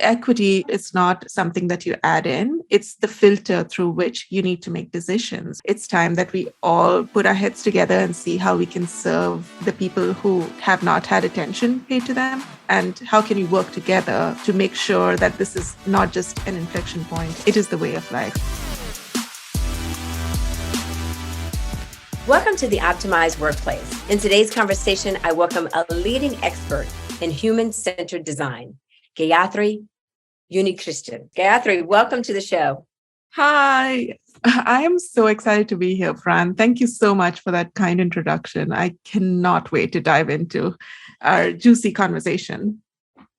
Equity is not something that you add in. It's the filter through which you need to make decisions. It's time that we all put our heads together and see how we can serve the people who have not had attention paid to them. And how can we work together to make sure that this is not just an inflection point, it is the way of life. Welcome to the Optimized Workplace. In today's conversation, I welcome a leading expert in human-centered design, Gayathri U. Gayathri, welcome to the show. Hi, I am so excited to be here, Fran. Thank you so much for that kind introduction. I cannot wait to dive into our juicy conversation.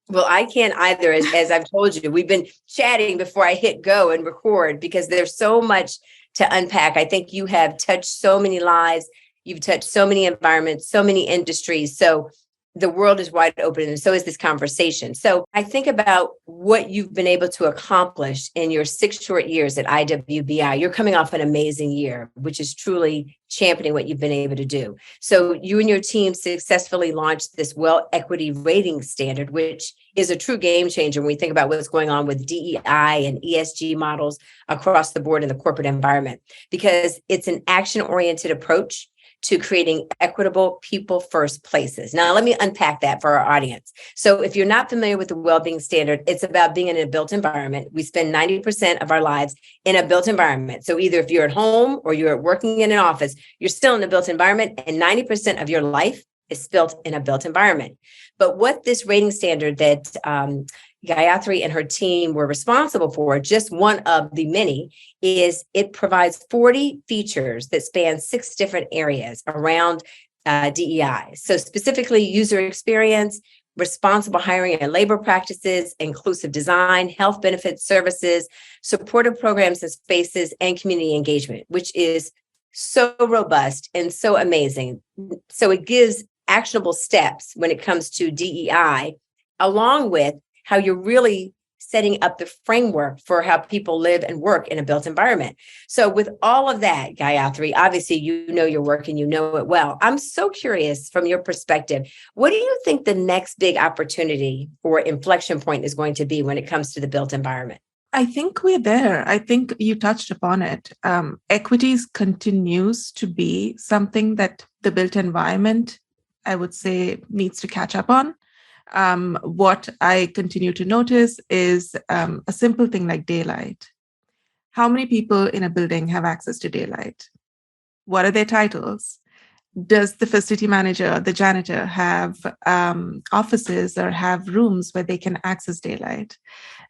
Well, I can't either. As I've told you, we've been chatting before I hit go and record because there's so much to unpack. I think you have touched so many lives. You've touched so many environments, so many industries. So the world is wide open, and so is this conversation. So I think about what you've been able to accomplish in your 6 short years at IWBI. You're coming off an amazing year, which is truly championing what you've been able to do. So you and your team successfully launched this well equity rating standard, which is a true game changer when we think about what's going on with DEI and ESG models across the board in the corporate environment, because it's an action-oriented approach to creating equitable people-first places. Now, let me unpack that for our audience. So if you're not familiar with the well-being standard, it's about being in a built environment. We spend 90% of our lives in a built environment. So either if you're at home or you're working in an office, you're still in a built environment, and 90% of your life is built in a built environment. But what this rating standard that Gayathri and her team were responsible for, just one of the many, is it provides 40 features that span 6 different areas around DEI. So specifically user experience, responsible hiring and labor practices, inclusive design, health benefits, services, supportive programs and spaces, and community engagement, which is so robust and so amazing. So it gives actionable steps when it comes to DEI, along with how you're really setting up the framework for how people live and work in a built environment. So with all of that, Gayathri, obviously, you know your work and you know it well. I'm so curious from your perspective, what do you think the next big opportunity or inflection point is going to be when it comes to the built environment? I think we're there. I think you touched upon it. Equities continues to be something that the built environment, I would say, needs to catch up on. What I continue to notice is a simple thing like daylight. How many people in a building have access to daylight? What are their titles? Does the facility manager, the janitor have offices or have rooms where they can access daylight?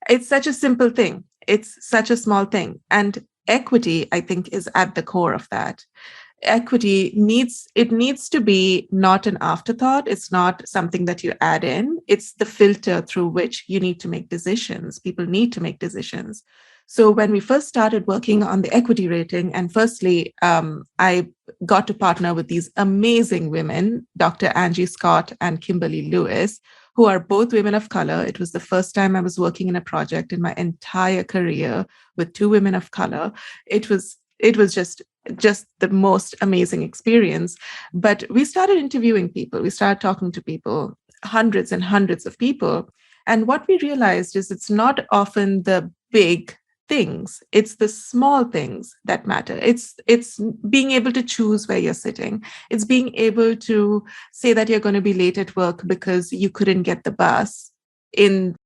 It's such a simple thing. It's such a small thing. And equity, I think, is at the core of that. Equity needs to be not an afterthought. It's not something that you add in. It's the filter through which you need to make decisions. People need to make decisions. So when we first started working on the equity rating, and firstly, I got to partner with these amazing women, Dr. Angie Scott and Kimberly Lewis, who are both women of color. It was the first time I was working in a project in my entire career with 2 women of color. It was just the most amazing experience. But we started interviewing people. We started talking to people, hundreds and hundreds of people. And what we realized is it's not often the big things. It's the small things that matter. It's being able to choose where you're sitting. It's being able to say that you're going to be late at work because you couldn't get the bus in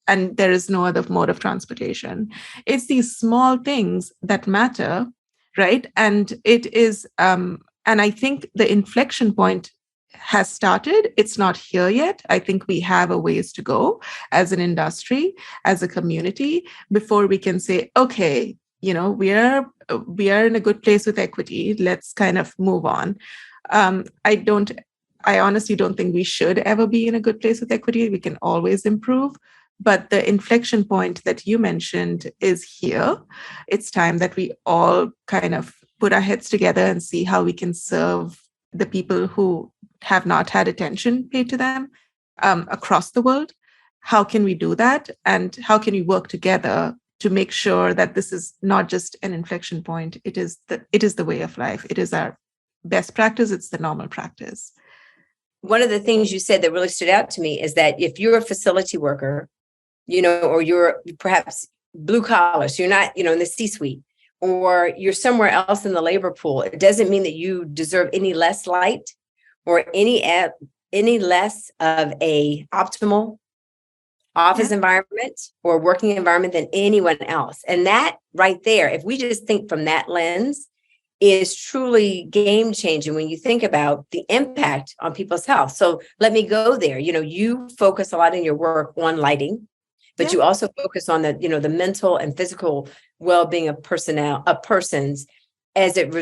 and there is no other mode of transportation. It's these small things that matter, right? And it is, and I think the inflection point has started. It's not here yet. I think we have a ways to go as an industry, as a community, before we can say, okay, we are in a good place with equity. Let's kind of move on. I honestly don't think we should ever be in a good place with equity. We can always improve. But the inflection point that you mentioned is here. It's time that we all kind of put our heads together and see how we can serve the people who have not had attention paid to them across the world. How can we do that? And how can we work together to make sure that this is not just an inflection point? It is the way of life. It is our best practice. It's the normal practice. One of the things you said that really stood out to me is that if you're a facility worker or you're perhaps blue collar, so you're not, in the C-suite, or you're somewhere else in the labor pool. It doesn't mean that you deserve any less light or any less of a optimal office environment or working environment than anyone else. And that right there, if we just think from that lens, is truly game changing when you think about the impact on people's health. So let me go there. You focus a lot in your work on lighting, but you also focus on the mental and physical well-being of persons as it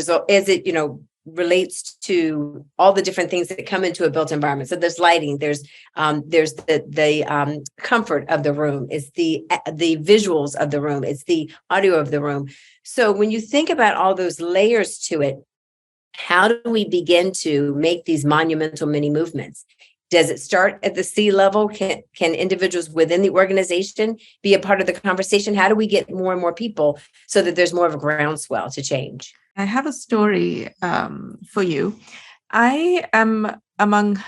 relates to all the different things that come into a built environment. So there's lighting, there's the comfort of the room, it's the visuals of the room, it's the audio of the room. So when you think about all those layers to it, how do we begin to make these monumental mini movements? Does it start at the C level? Can individuals within the organization be a part of the conversation? How do we get more and more people so that there's more of a groundswell to change? I have a story for you. I am among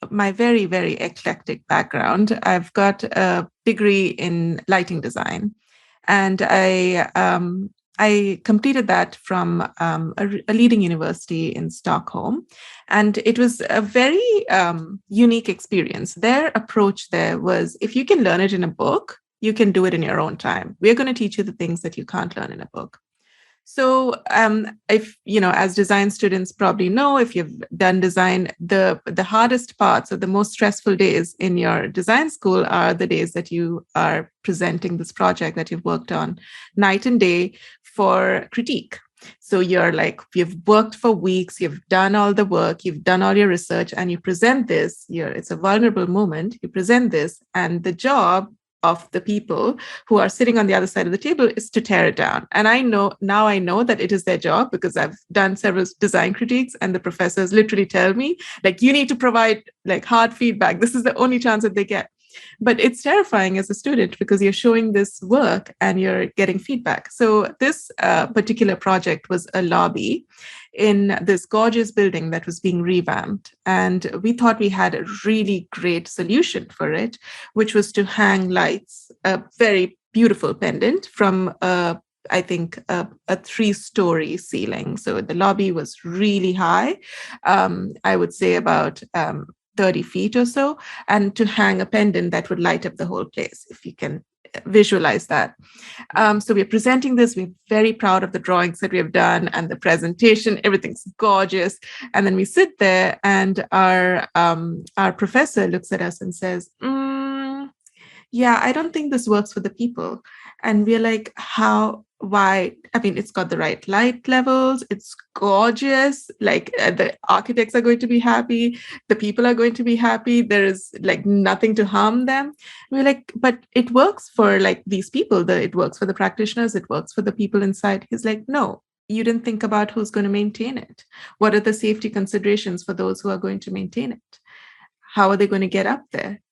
my very, very eclectic background. I've got a degree in lighting design, and I completed that from a leading university in Stockholm. And it was a very unique experience. Their approach there was, if you can learn it in a book, you can do it in your own time. We're going to teach you the things that you can't learn in a book. So if, as design students probably know, if you've done design, the hardest parts or the most stressful days in your design school are the days that you are presenting this project that you've worked on night and day for critique. So you've worked for weeks, you've done all the work, you've done all your research, and you present this. It's a vulnerable moment. You present this, and the job of the people who are sitting on the other side of the table is to tear it down. And I know that it is their job, because I've done several design critiques, and the professors literally tell me, you need to provide hard feedback. This is the only chance that they get. But it's terrifying as a student, because you're showing this work and you're getting feedback. So this particular project was a lobby in this gorgeous building that was being revamped. And we thought we had a really great solution for it, which was to hang lights, a very beautiful pendant from I think a 3-story ceiling. So the lobby was really high. I would say about 30 feet or so, and to hang a pendant that would light up the whole place, if you can visualize that. So we're presenting this. We're very proud of the drawings that we have done and the presentation. Everything's gorgeous. And then we sit there, and our professor looks at us and says, yeah, I don't think this works for the people. And we're like, how? Why? I mean, it's got the right light levels. It's gorgeous. The architects are going to be happy. The people are going to be happy. There is nothing to harm them. We're like, but it works for these people. It works for the practitioners. It works for the people inside. He's like, no, you didn't think about who's going to maintain it. What are the safety considerations for those who are going to maintain it? How are they going to get up there?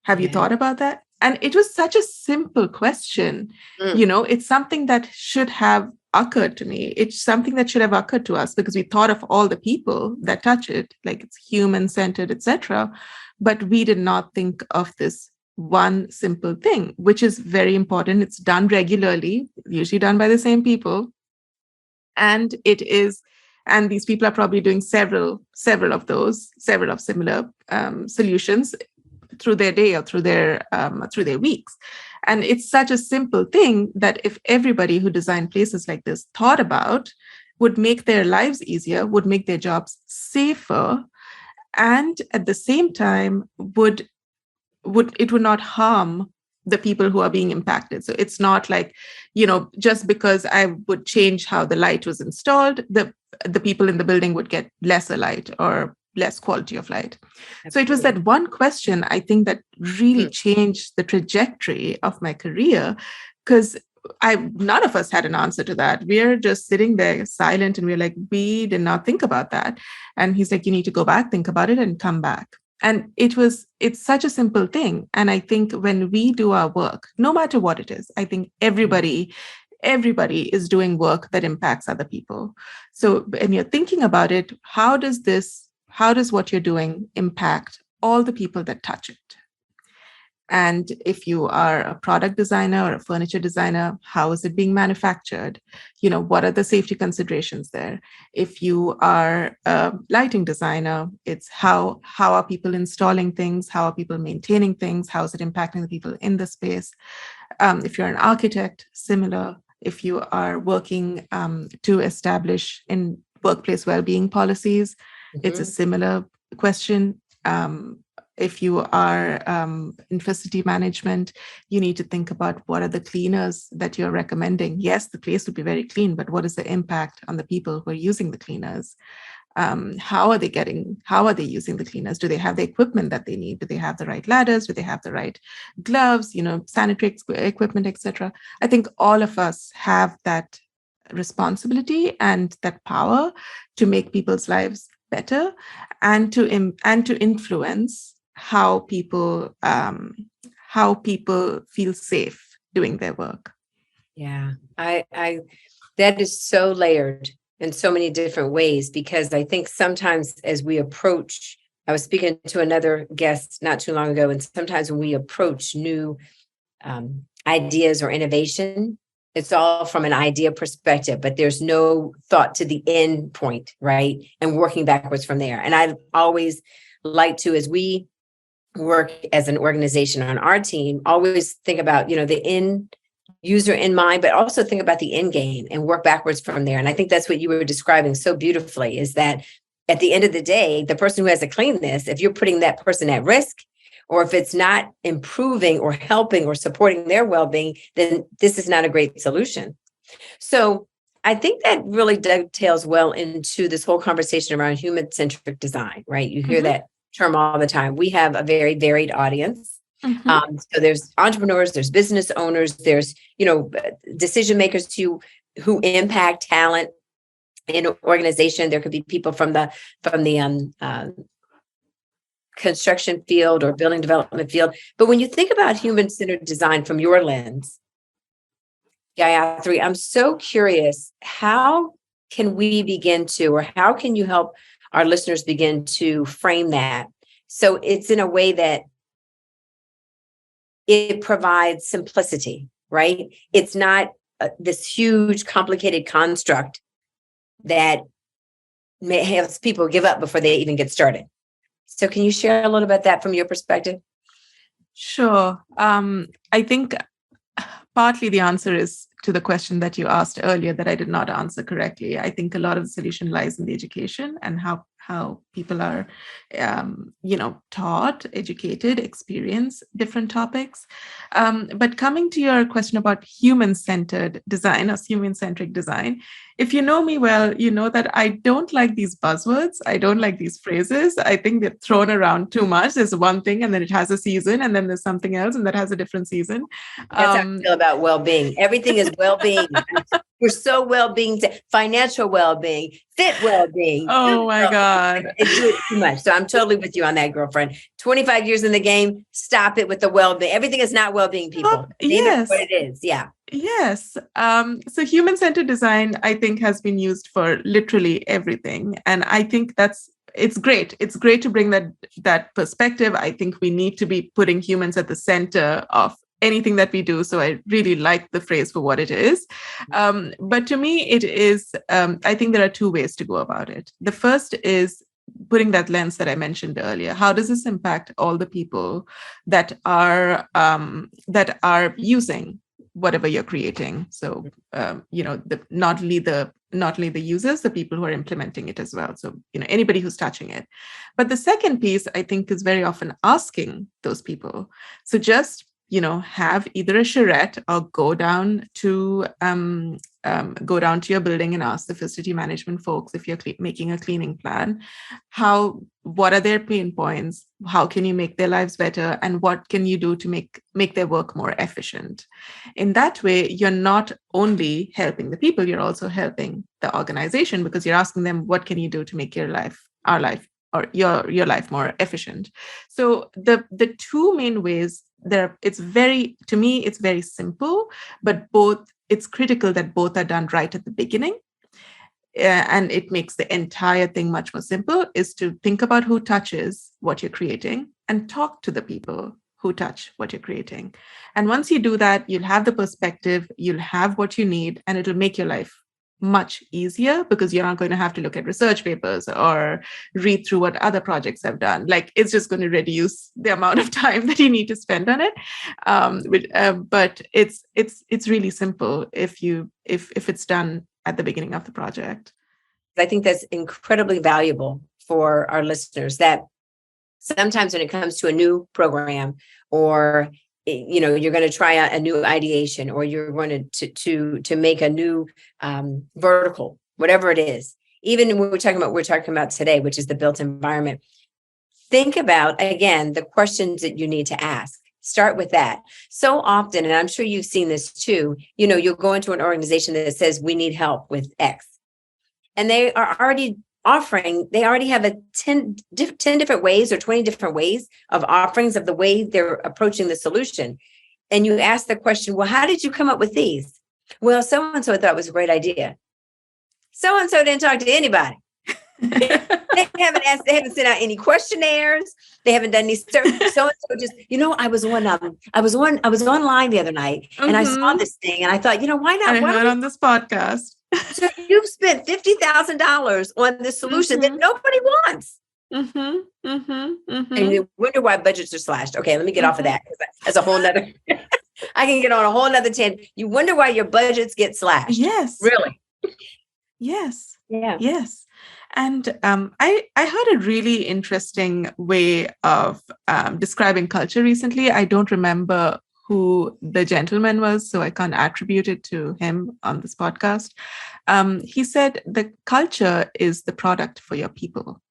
Have you thought about that? And it was such a simple question. It's something that should have occurred to me. It's something that should have occurred to us, because we thought of all the people that touch it, it's human-centered, etc. But we did not think of this one simple thing, which is very important. It's done regularly, usually done by the same people. And these people are probably doing several of similar solutions through their day or through their weeks. And it's such a simple thing that if everybody who designed places like this thought about, would make their lives easier, would make their jobs safer, and at the same time would not harm the people who are being impacted. So it's not just because I would change how the light was installed, the people in the building would get lesser light or less quality of light. Absolutely. So it was that one question, I think, that really changed the trajectory of my career, because none of us had an answer to that. We're just sitting there silent, and we're like, we did not think about that. And he's like, you need to go back, think about it, and come back. And it's such a simple thing. And I think when we do our work, no matter what it is, I think everybody is doing work that impacts other people. So when you're thinking about it, how does what you're doing impact all the people that touch it? And if you are a product designer or a furniture designer, how is it being manufactured? What are the safety considerations there? If you are a lighting designer, it's how are people installing things? How are people maintaining things? How is it impacting the people in the space? If you're an architect, similar. If you are working to establish in workplace well-being policies, it's a similar question. If you are in facility management, you need to think about what are the cleaners that you're recommending. Yes, the place would be very clean, but what is the impact on the people who are using the cleaners? How are they using the cleaners? Do they have the equipment that they need? Do they have the right ladders? Do they have the right gloves, sanitary equipment, etc.? I think all of us have that responsibility and that power to make people's lives better, and to influence how people feel safe doing their work. Yeah, I that is so layered in so many different ways, because I think sometimes as we approach, I was speaking to another guest not too long ago, and sometimes when we approach new ideas or innovation, it's all from an idea perspective, but there's no thought to the end point, right? And working backwards from there. And I always like to, as we work as an organization on our team, always think about, the end user in mind, but also think about the end game and work backwards from there. And I think that's what you were describing so beautifully, is that at the end of the day, the person who has to clean this, if you're putting that person at risk, or if it's not improving or helping or supporting their well-being, then this is not a great solution. So I think that really dovetails well into this whole conversation around human-centric design, right? You hear that term all the time. We have a very varied audience. So there's entrepreneurs, there's business owners, there's, decision makers who impact talent in an organization. There could be people from the construction field or building development field. But when you think about human-centered design from your lens, Gayathri, I'm so curious, how can we begin to, or how can you help our listeners begin to frame that so it's in a way that it provides simplicity, right? It's not this huge, complicated construct that may have people give up before they even get started. So can you share a little bit that from your perspective? Sure. I think partly the answer is to the question that you asked earlier that I did not answer correctly. I think a lot of the solution lies in the education and how people are, taught, educated, experience different topics. But coming to your question about human-centered design or human-centric design, if you know me well, you know that I don't like these buzzwords. I don't like these phrases. I think they're thrown around too much. There's one thing and then it has a season, and then there's something else and that has a different season. That's how I feel about well-being. Everything is well-being. We're so well-being, financial well-being, fit well-being. Oh my God. They do it too much. So I'm totally with you on that, girlfriend. 25 years in the game, stop it with the well-being. Everything is not well-being, people. Yes. What it is. Yeah. Yes. So human-centered design, I think, has been used for literally everything. And I think it's great. It's great to bring that perspective. I think we need to be putting humans at the center of anything that we do. So I really like the phrase for what it is. But to me, it is, I think there are two ways to go about it. The first is putting that lens that I mentioned earlier. How does this impact all the people that are using whatever you're creating? So, not only the users, the people who are implementing it as well. So, anybody who's touching it. But the second piece, I think, is very often asking those people. So just have either a charrette or go down to your building and ask the facility management folks, if you're making a cleaning plan, what are their pain points? How can you make their lives better? And what can you do to make their work more efficient? In that way, you're not only helping the people, you're also helping the organization, because you're asking them, what can you do to make our life or your life more efficient? So the two main ways there, it's very simple, but it's critical that both are done right at the beginning. And it makes the entire thing much more simple, is to think about who touches what you're creating and talk to the people who touch what you're creating. And once you do that, you'll have the perspective, you'll have what you need, and it'll make your life much easier because you're not going to have to look at research papers or read through what other projects have done. Like, it's just going to reduce the amount of time that you need to spend on it. But it's really simple if it's done at the beginning of the project. I think that's incredibly valuable for our listeners, that sometimes when it comes to a new program, or you're going to try out a new ideation, or you're going to make a new vertical, whatever it is, even when we're talking about today, which is the built environment, think about, again, the questions that you need to ask. Start with that. So often, and I'm sure you've seen this too, you'll go into an organization that says, we need help with X. And they are already have 10 different ways or 20 different ways of offerings of the way they're approaching the solution. And you ask the question, well, how did you come up with these? Well, so-and-so thought it was a great idea. So-and-so didn't talk to anybody. They haven't sent out any questionnaires. They haven't done any so-and-so just, I was online the other night, and I saw this thing, and I thought, why not? I heard on this podcast. So you've spent $50,000 on this solution that nobody wants. And you wonder why budgets are slashed. Okay, let me get off of that, because that's a whole nother, I can get on a whole nother tangent. You wonder why your budgets get slashed. Yes. Really? Yes. Yeah. Yes. And I heard a really interesting way of describing culture recently. I don't remember who the gentleman was, so I can't attribute it to him on this podcast. He said the culture is the product for your people.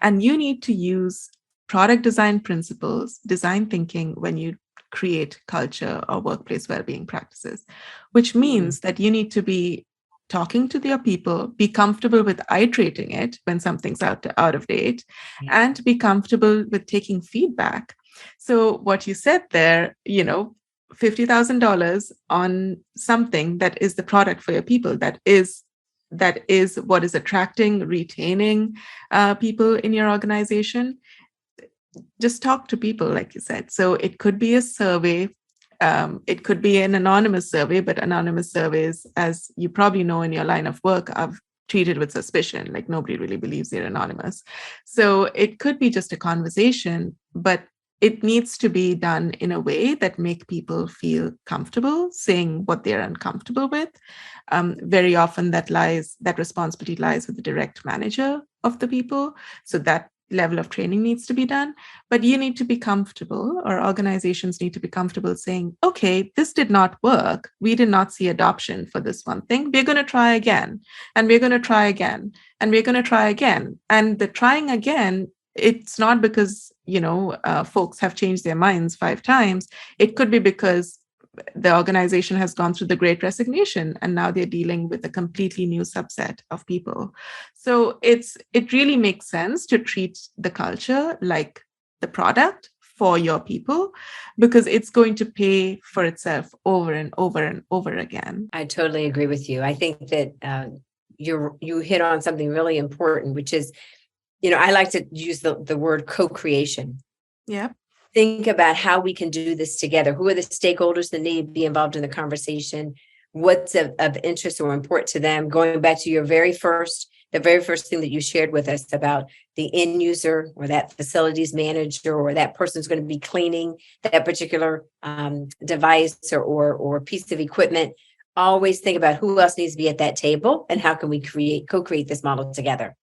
And you need to use product design principles, design thinking when you create culture or workplace well-being practices, which means that you need to be talking to your people, be comfortable with iterating it when something's out of date, and be comfortable with taking feedback. So what you said there, $50,000 on something that is the product for your people, that is what is attracting, retaining people in your organization. Just talk to people, like you said. So it could be a survey. It could be an anonymous survey, but anonymous surveys, as you probably know in your line of work, I've treated with suspicion. Like, nobody really believes they're anonymous. So it could be just a conversation, but it needs to be done in a way that make people feel comfortable saying what they're uncomfortable with. Very often that responsibility lies with the direct manager of the people. So that level of training needs to be done, but you need to be comfortable, or organizations need to be comfortable saying, okay, this did not work. We did not see adoption for this one thing. We're going to try again, and we're going to try again, and we're going to try again. And the trying again, it's not because, folks have changed their minds 5 times. It could be because the organization has gone through the Great Resignation, and now they're dealing with a completely new subset of people. So it really makes sense to treat the culture like the product for your people, because it's going to pay for itself over and over and over again. I totally agree with you. I think that you hit on something really important, which is, I like to use the word co-creation. Yeah. Think about how we can do this together. Who are the stakeholders that need to be involved in the conversation? What's of interest or important to them? Going back to the very first thing that you shared with us about the end user, or that facilities manager, or that person's going to be cleaning that particular device or piece of equipment. Always think about who else needs to be at that table, and how can we co-create this model together.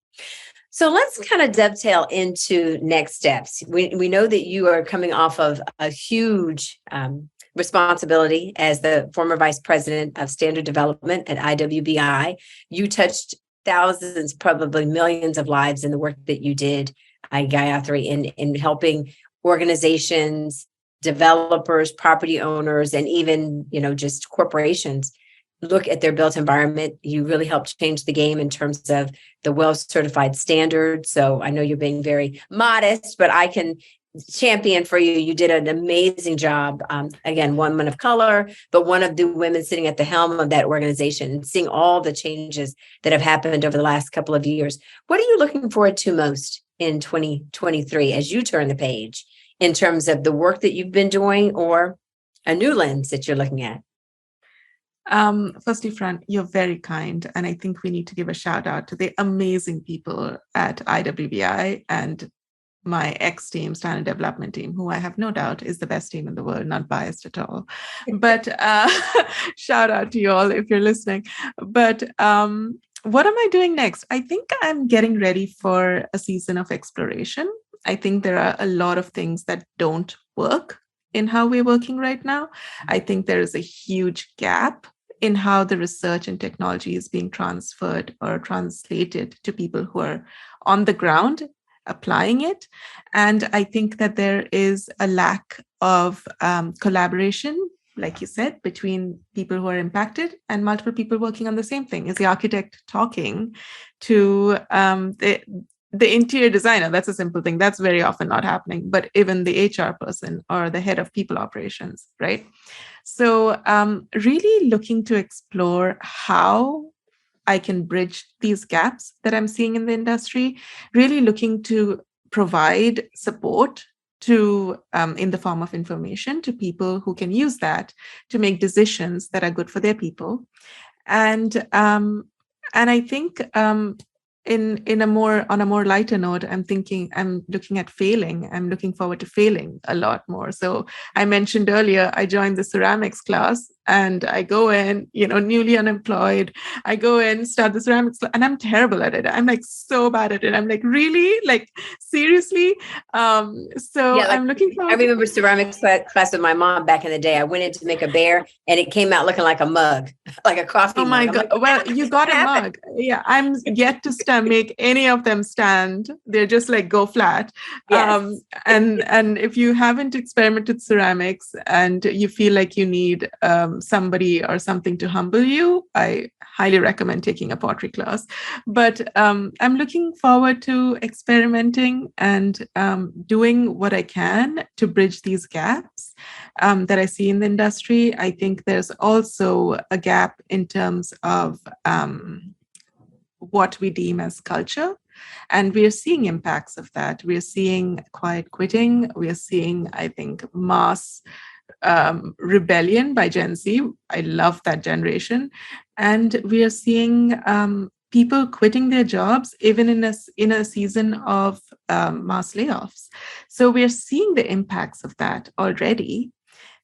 So let's kind of dovetail into next steps. We know that you are coming off of a huge responsibility as the former vice president of standard development at IWBI. You touched thousands, probably millions of lives in the work that you did, Gayathri, in helping organizations, developers, property owners, and even, just corporations look at their built environment. You really helped change the game in terms of the WELL certified standard. So I know you're being very modest, but I can champion for you. You did an amazing job. Again, one woman of color, but one of the women sitting at the helm of that organization, and seeing all the changes that have happened over the last couple of years. What are you looking forward to most in 2023 as you turn the page in terms of the work that you've been doing or a new lens that you're looking at? Firstly, Fran, you're very kind. And I think we need to give a shout out to the amazing people at IWBI and my ex-team, standard development team, who I have no doubt is the best team in the world, not biased at all. But shout out to you all if you're listening. But what am I doing next? I think I'm getting ready for a season of exploration. I think there are a lot of things that don't work in how we're working right now. I think there is a huge gap in how the research and technology is being transferred or translated to people who are on the ground applying it. And I think that there is a lack of collaboration, like you said, between people who are impacted and multiple people working on the same thing. Is the architect talking to the interior designer? That's a simple thing. That's very often not happening, but even the HR person or the head of people operations, right? So really looking to explore how I can bridge these gaps that I'm seeing in the industry, really looking to provide support to in the form of information to people who can use that to make decisions that are good for their people. And I think on a more lighter note, I'm looking at failing. I'm looking forward to failing a lot more. So I mentioned earlier, I joined the ceramics class and I go in, newly unemployed. I go in, start the ceramics class, and I'm terrible at it. I'm like so bad at it. I'm like, really? Like, seriously? I'm looking forward. I remember ceramics class with my mom back in the day. I went in to make a bear and it came out looking like a mug, like a coffee mug. Oh my God. Well, you got a mug. Yeah. I'm yet to make any of them stand. They're just like go flat. Yes. And if you haven't experimented ceramics and you feel like you need somebody or something to humble you, I highly recommend taking a pottery class. But I'm looking forward to experimenting and doing what I can to bridge these gaps that I see in the industry. I think there's also a gap in terms of what we deem as culture. And we are seeing impacts of that. We are seeing quiet quitting. We are seeing, I think, mass rebellion by Gen Z. I love that generation. And we are seeing people quitting their jobs, even in a season of mass layoffs. So we are seeing the impacts of that already.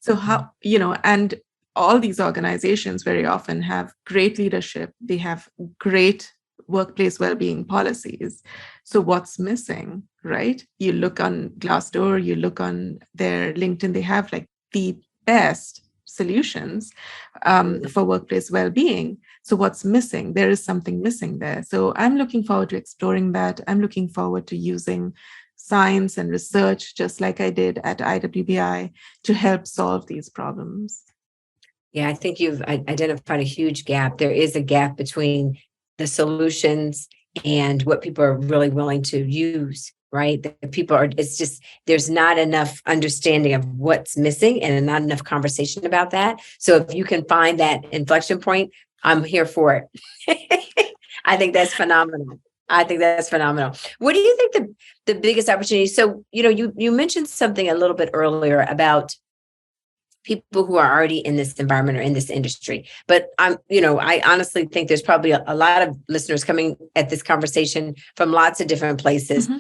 So how, and all these organizations very often have great leadership. They have great workplace well-being policies. So what's missing, right? You look on Glassdoor, you look on their LinkedIn, they have like the best solutions for workplace well-being. So what's missing? There is something missing there. So I'm looking forward to exploring that. I'm looking forward to using science and research, just like I did at IWBI, to help solve these problems. Yeah, I think you've identified a huge gap. There is a gap between the solutions and what people are really willing to use, right? It's just, there's not enough understanding of what's missing and not enough conversation about that. So if you can find that inflection point, I'm here for it. I think that's phenomenal. What do you think the biggest opportunity? So, you mentioned something a little bit earlier about people who are already in this environment or in this industry. But I honestly think there's probably a lot of listeners coming at this conversation from lots of different places. Mm-hmm.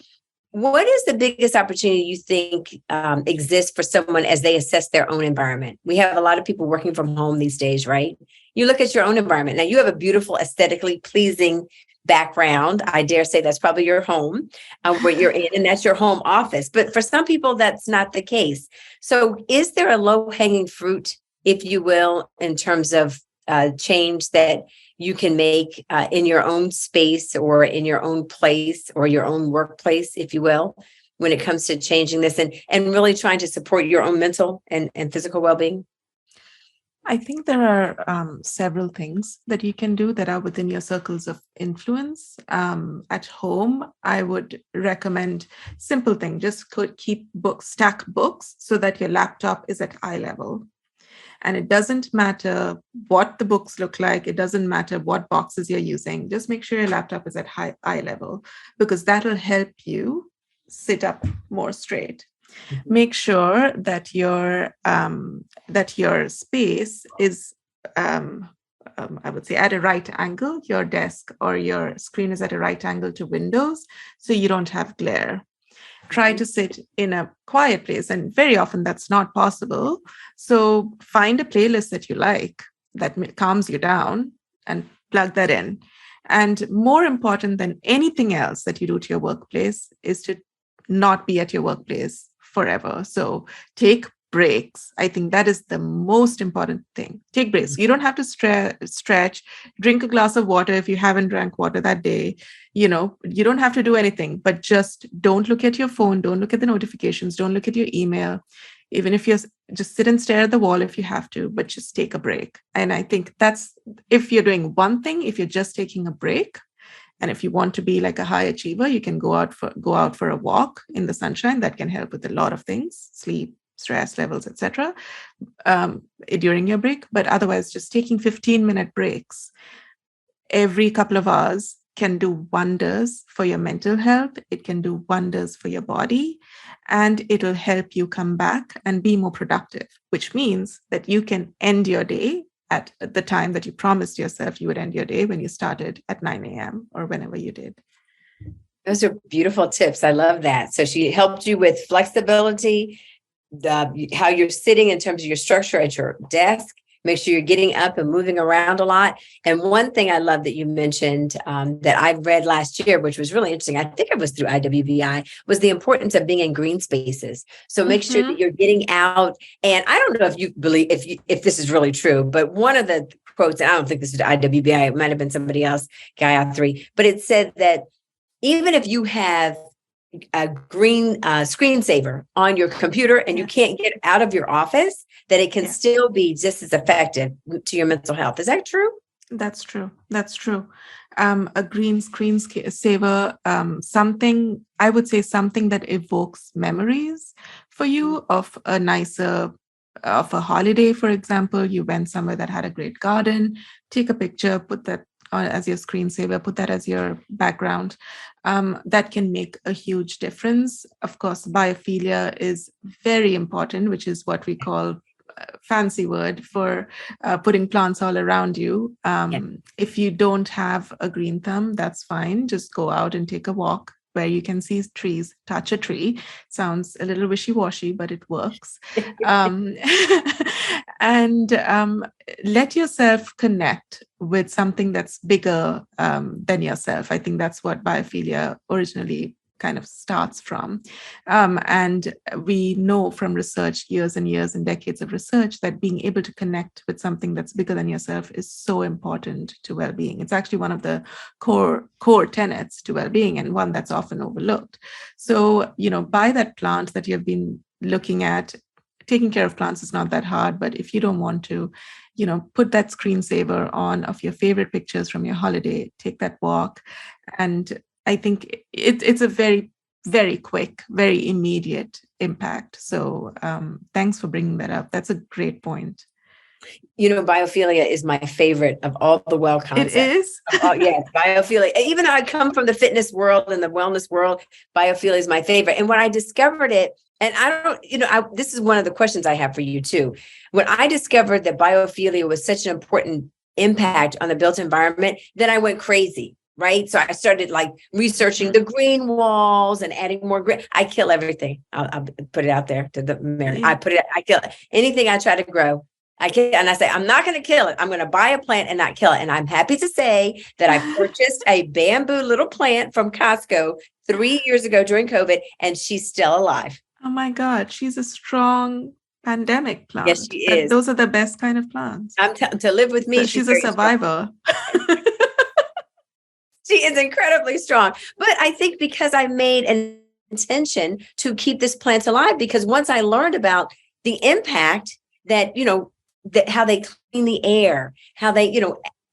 What is the biggest opportunity you think exists for someone as they assess their own environment? We have a lot of people working from home these days, right? You look at your own environment. Now, you have a beautiful, aesthetically pleasing background. I dare say that's probably your home where you're in, and that's your home office. But for some people, that's not the case. So is there a low-hanging fruit, if you will, in terms of change that you can make in your own space or in your own place or your own workplace, if you will, when it comes to changing this and really trying to support your own mental and physical well-being? I think there are several things that you can do that are within your circles of influence. At home, I would recommend simple thing. Just stack books so that your laptop is at eye level. And it doesn't matter what the books look like. It doesn't matter what boxes you're using. Just make sure your laptop is at eye level, because that'll help you sit up more straight. Make sure that your space is, I would say, at a right angle. Your desk or your screen is at a right angle to windows, so you don't have glare. Try to sit in a quiet place, and very often that's not possible. So find a playlist that you like that calms you down and plug that in. And more important than anything else that you do to your workplace is to not be at your workplace forever. So take breaks. I think that is the most important thing. Take breaks. You don't have to stretch, drink a glass of water if you haven't drank water that day. You don't have to do anything, but just don't look at your phone. Don't look at the notifications. Don't look at your email. Even if you're just sit and stare at the wall if you have to, but just take a break. And I think that's, if you're doing one thing, if you're just taking a break, and if you want to be like a high achiever, you can go out for a walk in the sunshine. That can help with a lot of things, sleep, stress levels, etc. During your break. But otherwise, just taking 15-minute breaks every couple of hours can do wonders for your mental health. It can do wonders for your body, and it will help you come back and be more productive, which means that you can end your day at the time that you promised yourself you would end your day when you started at 9 a.m. or whenever you did. Those are beautiful tips. I love that. So she helped you with flexibility, how you're sitting in terms of your structure at your desk. Make sure you're getting up and moving around a lot. And one thing I love that you mentioned that I read last year, which was really interesting, I think it was through IWBI, was the importance of being in green spaces. So make sure that you're getting out. And I don't know if you believe, if this is really true, but one of the quotes, and I don't think this is IWBI, it might have been somebody else, Gayathri, but it said that even if you have a green screensaver on your computer and you can't get out of your office, that it can still be just as effective to your mental health. Is that true? That's true. That's true. A green screensaver, something, I would say something that evokes memories for you of a holiday, for example. You went somewhere that had a great garden, take a picture, put that as your screensaver, put that as your background. That can make a huge difference. Of course, biophilia is very important, which is what we call fancy word for putting plants all around you. If you don't have a green thumb, that's fine. Just go out and take a walk where you can see trees, touch a tree. Sounds a little wishy-washy, but it works. And let yourself connect with something that's bigger than yourself. I think that's what biophilia originally kind of starts from. And we know from research, years and years and decades of research, that being able to connect with something that's bigger than yourself is so important to well-being. It's actually one of the core tenets to well-being, and one that's often overlooked. So, buy that plant that you've been looking at. Taking care of plants is not that hard, but if you don't want to, put that screensaver on of your favorite pictures from your holiday, take that walk. And I think it's a very, very quick, very immediate impact. So thanks for bringing that up. That's a great point. Biophilia is my favorite of all the well concepts. It is? Biophilia. Even though I come from the fitness world and the wellness world, biophilia is my favorite. And when I discovered it, and this is one of the questions I have for you too. When I discovered that biophilia was such an important impact on the built environment, then I went crazy. Right. So I started researching the green walls and adding more green. I kill everything. I'll put it out there to the Mary. I kill anything I try to grow. I kill, and I say, I'm not going to kill it. I'm going to buy a plant and not kill it. And I'm happy to say that I purchased a bamboo little plant from Costco 3 years ago during COVID, and she's still alive. Oh my God. She's a strong pandemic plant. Yes, she is. Those are the best kind of plants. To live with me. So she's a survivor. She is incredibly strong. But I think because I made an intention to keep this plant alive, because once I learned about the impact that, how they clean the air, how they,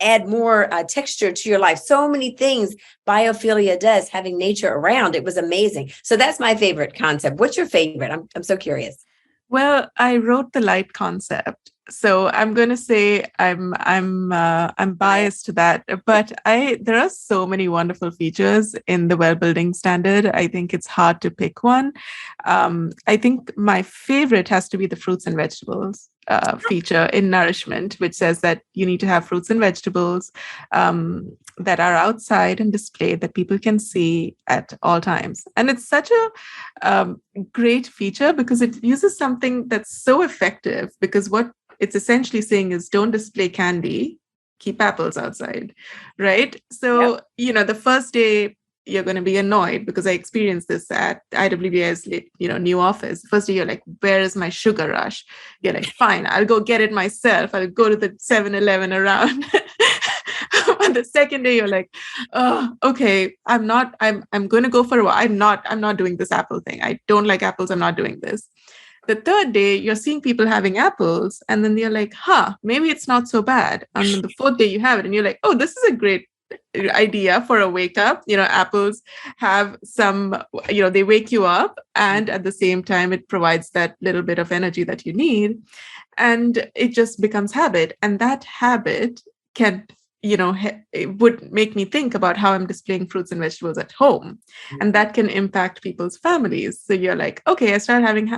add more texture to your life, so many things biophilia does, having nature around, it was amazing. So that's my favorite concept. What's your favorite? I'm so curious. Well, I wrote the light concept, So I'm going to say I'm biased to that, but there are so many wonderful features in the well building standard. I think it's hard to pick one. I think my favorite has to be the fruits and vegetables feature in nourishment, which says that you need to have fruits and vegetables that are outside and displayed that people can see at all times. And it's such a great feature because it uses something that's so effective, because what it's essentially saying is don't display candy, keep apples outside, right? So, Yep. the first day you're going to be annoyed, because I experienced this at IWBI's, new office. First day you're like, where is my sugar rush? You're like, fine, I'll go get it myself. I'll go to the 7-Eleven around. On the second day you're like, oh, okay, I'm going to go for a while. I'm not doing this apple thing. I don't like apples. I'm not doing this. The third day, you're seeing people having apples, and then you're like, maybe it's not so bad. And then the fourth day, you have it, and you're like, oh, this is a great idea for a wake up. Apples have some, they wake you up, and at the same time, it provides that little bit of energy that you need. And it just becomes habit. And that habit can, it would make me think about how I'm displaying fruits and vegetables at home. And that can impact people's families. So you're like, okay, I start having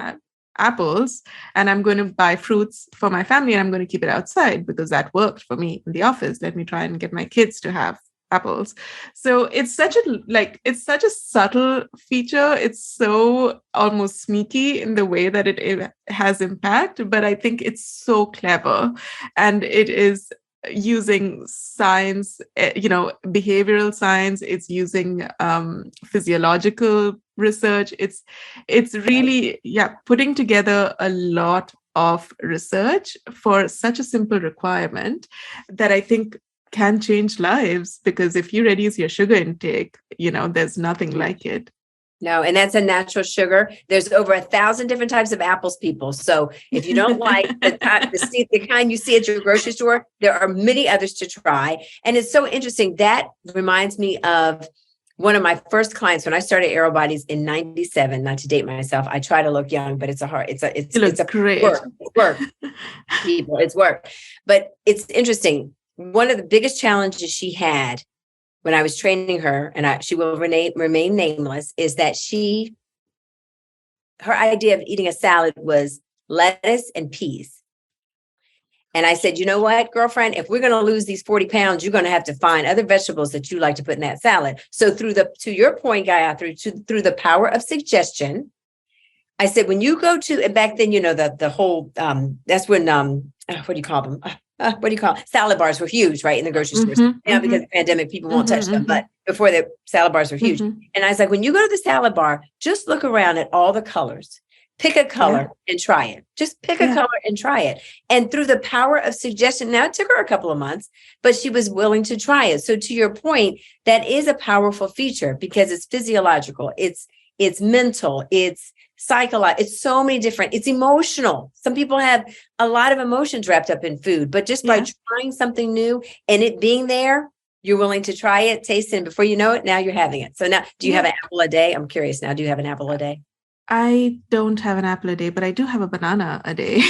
apples, and I'm going to buy fruits for my family, and I'm going to keep it outside because that worked for me in the office. Let me try and get my kids to have apples. So it's such a subtle feature. It's so almost sneaky in the way that it has impact, but I think it's so clever, and it is using science, behavioral science. It's using physiological research. It's really putting together a lot of research for such a simple requirement that I think can change lives, because if you reduce your sugar intake, there's nothing like it. No, and that's a natural sugar. There's over 1,000 different types of apples, people. So if you don't like the kind you see at your grocery store, there are many others to try. And it's so interesting. That reminds me of one of my first clients when I started Aero Bodies in 97. Not to date myself, I try to look young, but it's great. Work, people. It's work. But it's interesting. One of the biggest challenges she had when I was training her, and she will remain nameless, is that her idea of eating a salad was lettuce and peas. And I said, you know what, girlfriend, if we're going to lose these 40 pounds, you're going to have to find other vegetables that you like to put in that salad. So to your point, Gayathri, through the power of suggestion, I said, when you go to, and back then, the whole, that's when, what do you call them? Salad bars were huge, right? In the grocery stores. Now, because of the pandemic, people won't touch them. But before, the salad bars were huge. And I was like, when you go to the salad bar, just look around at all the colors. Pick a color and try it. Just pick a color and try it. And through the power of suggestion, now it took her a couple of months, but she was willing to try it. So to your point, that is a powerful feature because it's physiological. It's mental. It's psychological. It's so many different, it's emotional. Some people have a lot of emotions wrapped up in food, but just by trying something new and it being there, you're willing to try it, taste it, and before you know it, now you're having it. So now, do you have an apple a day? I'm curious now, do you have an apple a day? I don't have an apple a day, but I do have a banana a day.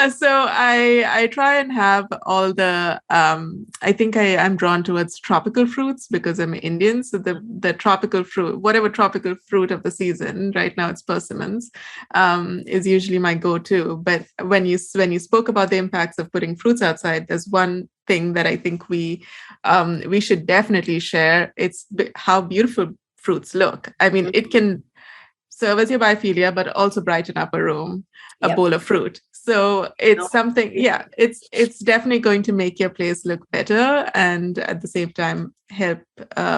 So I try and have all the, I think I'm drawn towards tropical fruits because I'm Indian. So the tropical fruit, whatever tropical fruit of the season, right now it's persimmons, is usually my go-to. But when you spoke about the impacts of putting fruits outside, there's one thing that I think we should definitely share. It's how beautiful fruits look. I mean, it can serve as your biophilia, but also brighten up a room, a bowl of fruit. So it's something, it's definitely going to make your place look better and at the same time help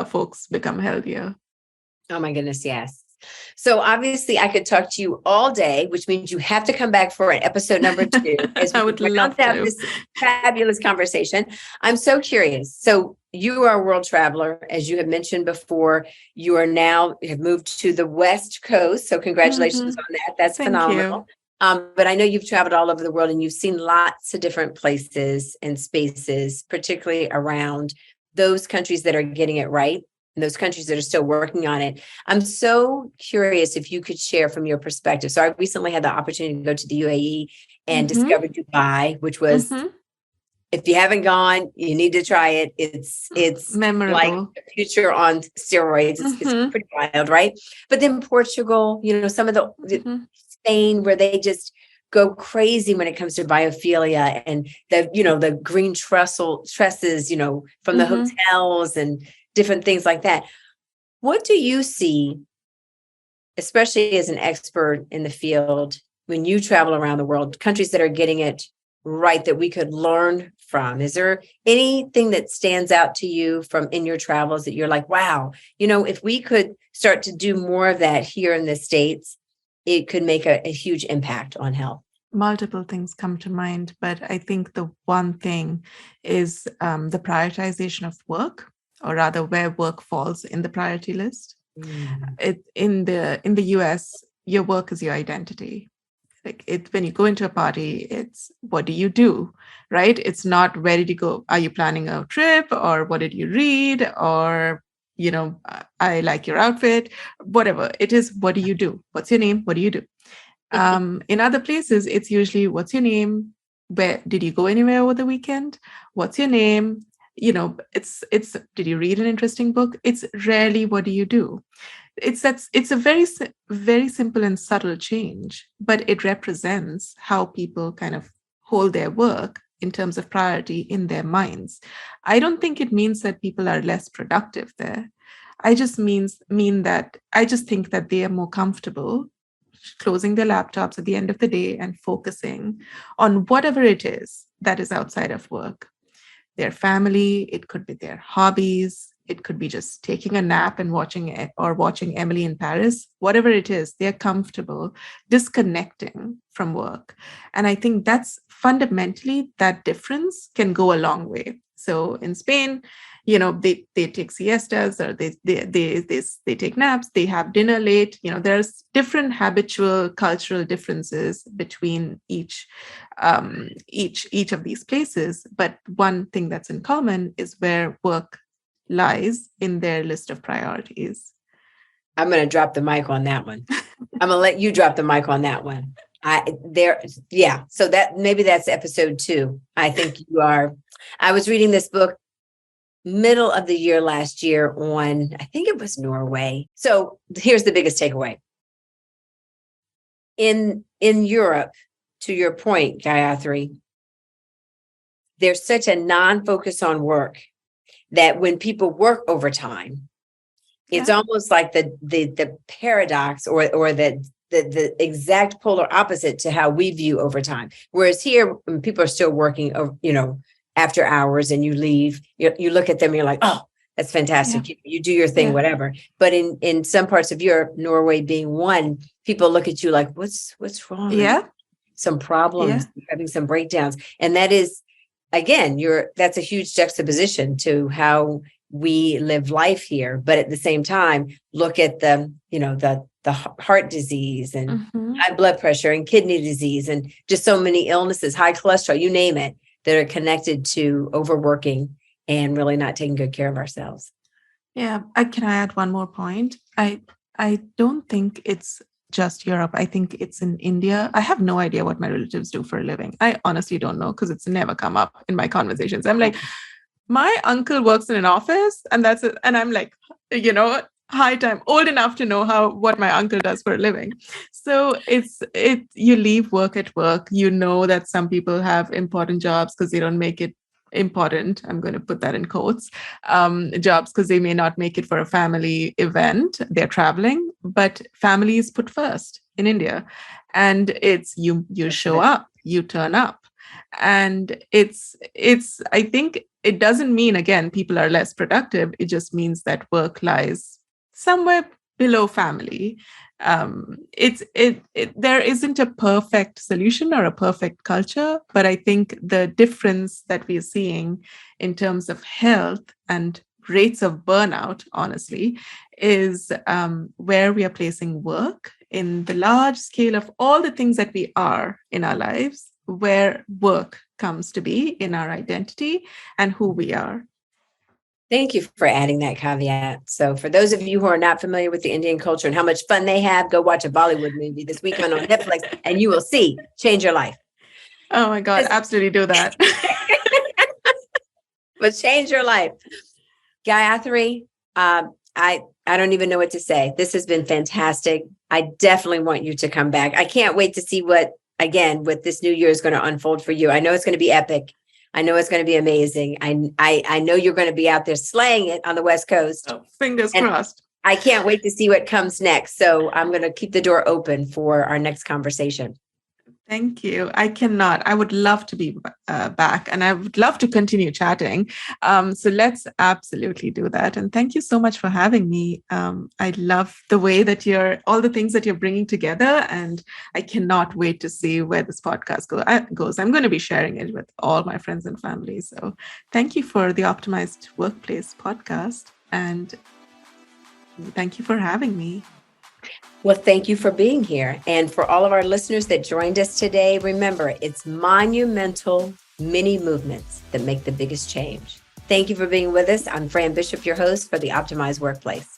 folks become healthier. Oh my goodness, yes. So obviously I could talk to you all day, which means you have to come back for an episode number 2. As I would love to have this fabulous conversation. I'm so curious. So you are a world traveler, as you have mentioned before. You have moved to the West Coast. So congratulations on that. That's phenomenal. But I know you've traveled all over the world and you've seen lots of different places and spaces, particularly around those countries that are getting it right and those countries that are still working on it. I'm so curious if you could share from your perspective. So I recently had the opportunity to go to the UAE and discover Dubai, which was, Mm-hmm. if you haven't gone, you need to try it. It's like Memorable. the future on steroids. It's Mm-hmm. pretty wild, right? But then Portugal, some of the Mm-hmm. Spain, where they just go crazy when it comes to biophilia and the green tresses, from the Mm-hmm. hotels and different things like that. What do you see, especially as an expert in the field, when you travel around the world, countries that are getting it right that we could learn from? Is there anything that stands out to you from in your travels that you're like, wow, if we could start to do more of that here in the States, it could make a huge impact on health? Multiple things come to mind, but I think the one thing is the prioritization of work, or rather where work falls in the priority list. Mm. In the US, your work is your identity. Like when you go into a party, it's what do you do, right? It's not where did you go? Are you planning a trip, or what did you read, or I like your outfit, whatever it is. What do you do? What's your name? What do you do? In other places, it's usually what's your name? Where did you go anywhere over the weekend? What's your name? It's did you read an interesting book? It's rarely what do you do? It's a very simple and subtle change, but it represents how people kind of hold their work in terms of priority in their minds. I don't think it means that people are less productive there. I just think that they are more comfortable closing their laptops at the end of the day and focusing on whatever it is that is outside of work. Their family, it could be their hobbies, it could be just taking a nap and watching Emily in Paris. Whatever it is, they're comfortable disconnecting from work. And I think that's fundamentally, that difference can go a long way. So in Spain, they take siestas, or they take naps, they have dinner late. There's different habitual cultural differences between each of these places, but one thing that's in common is where work lies in their list of priorities. I'm going to drop the mic on that one. I'm going to let you drop the mic on that one. So that maybe that's episode 2. I think you are. I was reading this book middle of the year last year on, I think it was Norway. So here's the biggest takeaway. In Europe, to your point, Gayathri, there's such a non-focus on work that when people work overtime, it's almost like the paradox or the exact polar opposite to how we view overtime. Whereas here, when people are still working, after hours and you leave, you look at them and you're like, oh, that's fantastic. Yeah. You do your thing, whatever. But in some parts of Europe, Norway being one, people look at you like, what's wrong? Yeah. Some problems, having some breakdowns. And that is, again, that's a huge juxtaposition to how we live life here. But at the same time, look at the heart disease and high blood pressure and kidney disease and just so many illnesses, high cholesterol, you name it, that are connected to overworking and really not taking good care of ourselves. Yeah. Can I add one more point? I don't think it's just Europe. I think it's in India. I have no idea what my relatives do for a living. I honestly don't know, because it's never come up in my conversations. I'm like, my uncle works in an office and that's it. And I'm like, high time, old enough to know what my uncle does for a living. So you leave work at work. That some people have important jobs because they don't make it important. I'm going to put that in quotes, jobs, because they may not make it for a family event. They're traveling, but family is put first in India. And it's you show up, you turn up. And it's I think it doesn't mean, again, people are less productive. It just means that work lies somewhere below family. There isn't a perfect solution or a perfect culture, but I think the difference that we're seeing in terms of health and rates of burnout, honestly, is where we are placing work in the large scale of all the things that we are in our lives, where work comes to be in our identity and who we are. Thank you for adding that caveat. So for those of you who are not familiar with the Indian culture and how much fun they have, go watch a Bollywood movie this weekend on Netflix and you will see, change your life. Oh my God, absolutely do that. But change your life. Gayathri, I don't even know what to say. This has been fantastic. I definitely want you to come back. I can't wait to see what this new year is going to unfold for you. I know it's going to be epic. I know it's going to be amazing. I know you're going to be out there slaying it on the West Coast. Oh, fingers crossed. I can't wait to see what comes next. So I'm going to keep the door open for our next conversation. Thank you. I cannot. I would love to be back, and I would love to continue chatting. So let's absolutely do that. And thank you so much for having me. I love the way that all the things that you're bringing together, and I cannot wait to see where this podcast goes. I'm going to be sharing it with all my friends and family. So thank you for the Optimized Workplace podcast, and thank you for having me. Well, thank you for being here. And for all of our listeners that joined us today, remember, it's monumental mini movements that make the biggest change. Thank you for being with us. I'm Fran Bishop, your host for the Optimized Workplace.